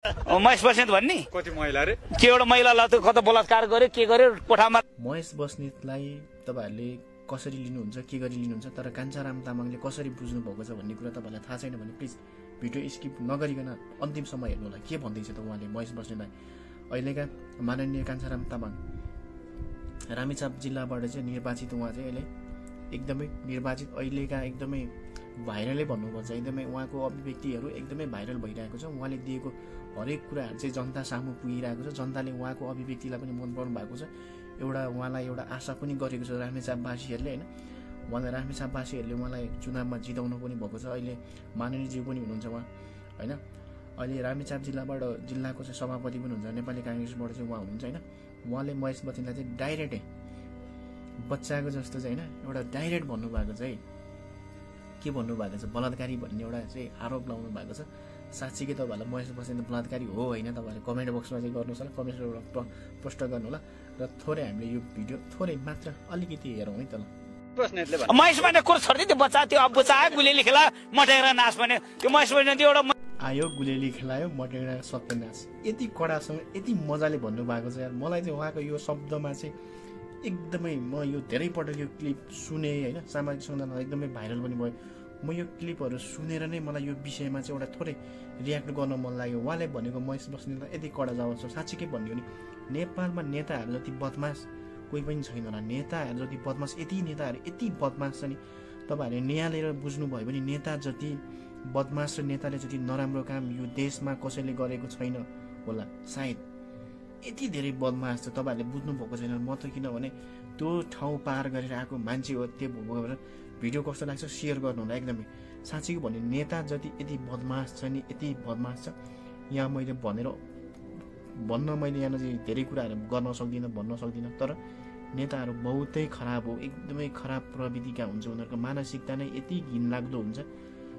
महेश बस्नेत भन्ने कति महिला रे के एउटा महिलालाई त कता बलात्कार गर्यो के गर्यो कोठामा। महेश बस्नेतलाई तपाईहरुले कसरी लिनुहुन्छ के गरी लिनुहुन्छ तर कान्छाराम तामाङले कसरी बुझ्नु भएको छ भन्ने कुरा तपाईहरुलाई थाहा छैन भने प्लिज भिडियो स्किप नगरिकन अन्तिमसम्म हेर्नु होला के भन्दै छ त उहाँले महेश बस्नेतलाई। अहिलेका माननीय कान्छाराम तामाङ रामेछाप जिल्लाबाट चाहिँ निर्वाचित उहाँ चाहिँ अहिले एकदमै निर्वाचित अहिलेका एकदमै भाइरलै भन्नुपर्छ एकदमै उहाँको अभिव्यक्तिहरू एकदमै भाइरल भइरहेको छ। उहाँले दिएको हरेक कुराहरू चाहिँ जनता सामु पुगिरहेको छ। जनताले उहाँको अभिव्यक्तिलाई पनि मन पराउनु भएको छ। एउटा उहाँलाई एउटा आशा पनि गरेको छ रामेछापवासीहरूले होइन। उहाँलाई रामेछापवासीहरूले उहाँलाई चुनावमा जिताउनु पनि भएको छ। अहिले माननीयज्यू पनि हुनुहुन्छ उहाँ होइन। अहिले रामेछाप जिल्लाको चाहिँ सभापति पनि हुन्छ नेपाली काङ्ग्रेसबाट चाहिँ उहाँ हुनुहुन्छ होइन। उहाँले महेश बस्नेतलाई चाहिँ डाइरेक्टै बच्चाको जस्तो चाहिँ होइन एउटा डाइरेक्ट भन्नुभएको चाहिँ के भन्नुभएको छ बलात्कारी भन्ने एउटा चाहिँ आरोप लाउनु भएको छ। साँच्चीकै तपाईँहरूलाई महेश बस्नेत बलात्कारी हो होइन तपाईँहरूले कमेन्ट बक्समा चाहिँ गर्नुहोस् होला कमेन्ट पोस्ट गर्नु होला र थोरै हामीले यो भिडियो थोरै मात्र अलिकति हेरौँ है त ल। महेश बस्नेत कुरो छोड्दै त्यो बच्चा त्यो अब बच्चा आयो गुलेली खेला मटेर नाच भने त्यो महेश बस्नेत एउटा आयो गुलेली खेलायो मटेर सत्यनाश यति कडासँग यति मजाले भन्नुभएको छ यार। मलाई चाहिँ उहाँको यो शब्दमा चाहिँ एकदमै म यो धेरैपटक यो क्लिप सुने होइन सामाजिक सञ्जालमा एकदमै भाइरल पनि भयो। म यो क्लिपहरू सुनेर नै मलाई यो विषयमा चाहिँ एउटा थोरै रियाक्ट गर्न मन लाग्यो। उहाँले भनेको महेश बस्नेतलाई यति कडा जवाब छ। साँच्चीकै भन्यो भने नेपालमा नेताहरू जति बदमास कोही पनि छैन होला। नेताहरू जति बदमास नेताहरू यति बदमास छ नि तपाईँहरूले निहालेर बुझ्नुभयो भने नेता जति बदमास र नेताले जति नराम्रो काम यो देशमा कसैले गरेको छैन होला सायद। यति धेरै बदमास छ तपाईँहरूले बुझ्नु भएको छैन। म त किनभने त्यो ठाउँ पार गरेर आएको मान्छे हो। त्यो भएर भिडियो कस्तो लाग्छ सेयर गर्नु होला एकदमै। साँच्चीको भने नेता जति यति बदमास छ नि यति बदमास छ यहाँ मैले यहाँ चाहिँ धेरै कुराहरू गर्न सक्दिनँ भन्न सक्दिनँ तर नेताहरू बहुतै खराब हो एकदमै खराब प्रवृत्तिका हुन्छ। उनीहरूको मानसिकता नै यति घिनलाग्दो हुन्छ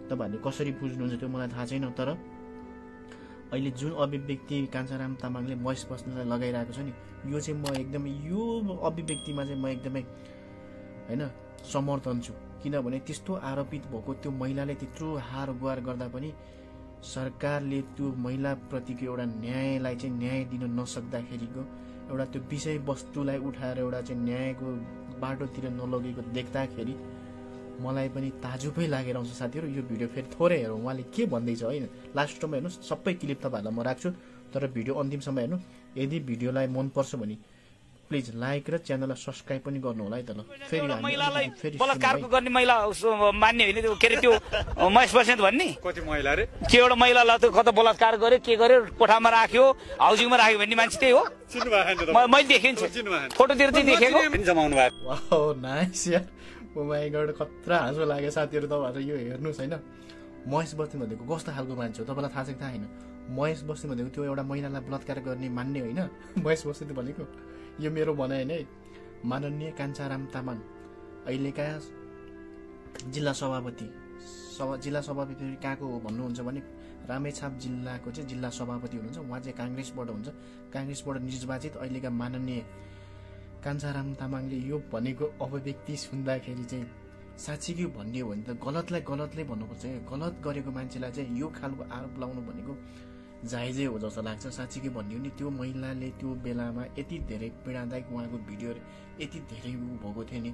तपाईँहरूले कसरी बुझ्नुहुन्छ त्यो मलाई थाहा छैन। तर अहिले जुन अभिव्यक्ति कान्छाराम तामाङले महेश बस्नेतलाई लगाइरहेको छ नि यो चाहिँ म एकदमै यो अभिव्यक्तिमा चाहिँ म एकदमै होइन समर्थन छु। किनभने त्यस्तो आरोपित भएको त्यो महिलाले त्यत्रो हार गुहार गर्दा पनि सरकारले त्यो महिलाप्रतिको एउटा न्यायलाई चाहिँ न्याय दिन नसक्दाखेरिको एउटा त्यो विषयवस्तुलाई उठाएर एउटा चाहिँ न्यायको बाटोतिर नलगेको देख्दाखेरि मलाई पनि ताजुबै लागेर आउँछ साथीहरू। यो भिडियो फेरि थोरै हेरौँ उहाँले के भन्दैछ होइन। लास्टमा हेर्नुहोस् सबै क्लिप तपाईँहरूलाई म राख्छु तर भिडियो अन्तिमसम्म हेर्नु। यदि भिडियोलाई मनपर्छ भने प्लिज लाइक र च्यानललाई सब्सक्राइब पनि गर्नु होला है त ल। फेरि बलात्कारको गर्ने महिला मान्ने होइन त्यो के अरे त्यो महेश बस्नेत भन्ने कति महिला रे के एउटा महिलालाई त कता बलात्कार गर्यो के गर्यो कोठामा राख्यो हाउसिङमा राख्यो भन्ने मान्छे त्यही हो। मैले देखिन्छ फोटोतिर चाहिँ देखेको जमाउनु भएको। वाओ नाइस यार ओ माइ गॉड खतरा हाँसो लाग्यो साथीहरू। तपाईँहरू यो हेर्नुहोस् होइन महेश बस्नेत भनेको कस्तो खालको मान्छे हो तपाईँलाई थाहा छ कि थाहा होइन। महेश बस्नेत भनेको त्यो एउटा महिलालाई बलात्कार गर्ने मान्ने होइन महेश बस्नेत भनेको। यो मेरो भनाइ होइन है। माननीय कान्छाराम तामाङ अहिलेका जिल्ला सभापति कहाँको हो भन्नुहुन्छ भने रामेछाप जिल्लाको चाहिँ जिल्ला सभापति हुनुहुन्छ। उहाँ चाहिँ काङ्ग्रेसबाट हुन्छ काङ्ग्रेसबाट निर्वाचित अहिलेका माननीय कान्छाराम तामाङले यो भनेको अभिव्यक्ति सुन्दाखेरि चाहिँ साँच्चीकै भन्यो भने त गलतलाई गलतले भन्नुपर्छ। गलत गरेको मान्छेलाई चाहिँ यो खालको आरोप लाउनु भनेको जायजै हो जस्तो लाग्छ। साँच्चीकै भन्यो भने त्यो महिलाले त्यो बेलामा यति धेरै पीडादायक उहाँको भिडियोहरू यति धेरै भएको थियो नि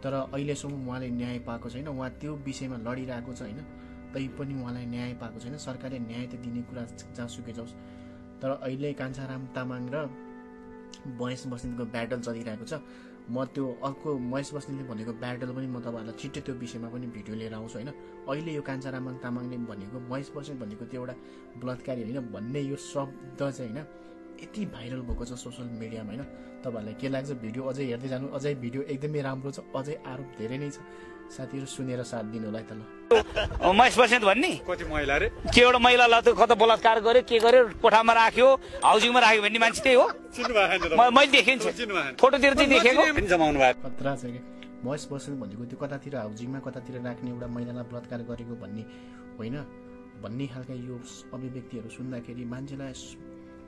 तर अहिलेसम्म उहाँले न्याय पाएको छैन। उहाँ त्यो विषयमा लडिरहेको छ होइन तैपनि उहाँलाई न्याय पाएको छैन। सरकारले न्याय त दिने कुरा जहाँसुकै जाओस् तर अहिले कान्छाराम तामाङ र महेश बस्नेतको ब्याटल चलिरहेको छ। म त्यो अर्को महेश बस्नेतले भनेको ब्याटल पनि म तपाईँहरूलाई छिट्टै त्यो विषयमा पनि भिडियो लिएर आउँछु होइन। अहिले यो कान्छाराम तामाङले भनेको महेश बस्नेत भनेको त्यो एउटा बलात्कारी होइन भन्ने यो शब्द चाहिँ होइन यति भाइरल भएको छ सोसियल मिडियामा होइन। तपाईँहरूलाई के लाग्छ भिडियो अझै हेर्दै जानु। अझै भिडियो एकदमै राम्रो छ अझै आरोप धेरै नै छ साथीहरू सुनेर साथ दिनु होला है त ल। महेश बस्नेत भन्ने कति महिला रे के एउटा महिलालाई त कता बलात्कार गर्यो के गर्यो कोठामा राख्यो हाउसिङमा राख्यो भन्ने मान्छे त्यही हो। मैले देखिन्छ फोटोतिर चाहिँ देखेको जमाउनु भएको। खतरा छ कि महेश बस्नेत भनेको त्यो कतातिर हाउसिङमा कतातिर राख्ने एउटा महिलालाई बलात्कार गरेको भन्ने होइन भन्ने खालका यो अभिव्यक्तिहरू सुन्दाखेरि मान्छेलाई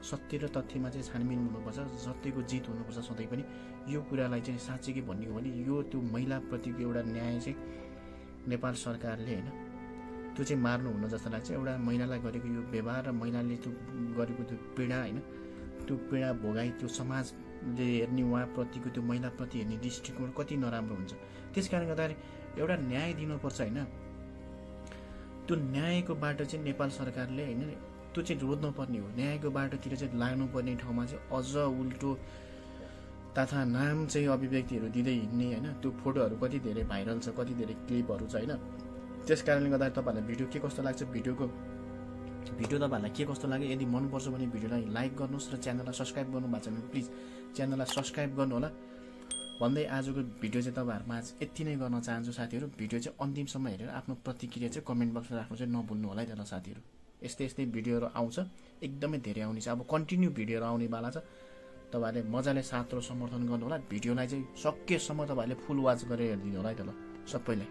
सत्य र तथ्यमा चाहिँ छानबिन हुनुपर्छ। सत्यको जित हुनुपर्छ सधैँ पनि। यो कुरालाई चाहिँ साँच्चीकै भन्ने हो भने यो त्यो महिलाप्रतिको एउटा न्याय चाहिँ नेपाल सरकारले होइन त्यो चाहिँ मार्नु हुन जस्तो लाग्छ। एउटा महिलालाई गरेको यो व्यवहार र महिलाले त्यो गरेको त्यो पीडा होइन, त्यो पीडा भोगाई त्यो समाजले हेर्ने उहाँप्रतिको त्यो महिलाप्रति हेर्ने दृष्टिकोण कति नराम्रो हुन्छ। त्यस कारणले गर्दाखेरि एउटा न्याय दिनुपर्छ होइन। त्यो न्यायको बाटो चाहिँ नेपाल सरकारले होइन त्यो चाहिँ रोज्नुपर्ने हो। न्यायको बाटोतिर चाहिँ लाग्नुपर्ने ठाउँमा चाहिँ अझ उल्टो तथा नाम चाहिँ अभिव्यक्तिहरू दिँदै हिँड्ने होइन। त्यो फोटोहरू कति धेरै भाइरल छ, कति धेरै क्लिपहरू छ होइन। त्यस कारणले गर्दाखेरि तपाईँहरूलाई भिडियो के कस्तो लाग्छ, भिडियो तपाईँहरूलाई के कस्तो लाग्यो, यदि मनपर्छ भने भिडियोलाई लाइक गर्नुहोस् र च्यानललाई सब्सक्राइब गर्नु भएको छ भने प्लिज च्यानललाई सब्सक्राइब गर्नु होला भन्दै आजको भिडियो चाहिँ तपाईँहरूमा आज यति नै गर्न चाहन्छु साथीहरू। भिडियो चाहिँ अन्तिमसम्म हेरेर आफ्नो प्रतिक्रिया चाहिँ कमेन्ट बक्समा राख्नु चाहिँ नभुल्नु होला है त साथीहरू। यस्तै भिडियोहरू आउँछ, एकदमै धेरै आउने छ, अब कन्टिन्यू भिडियोहरू आउनेवाला छ। तपाईँहरूले मजाले साथ र समर्थन गर्नु होला। भिडियोलाई चाहिँ सकेसम्म तपाईँहरूले फुल वाच गरेर हेरिदिनु होला है त ल सबैलाई।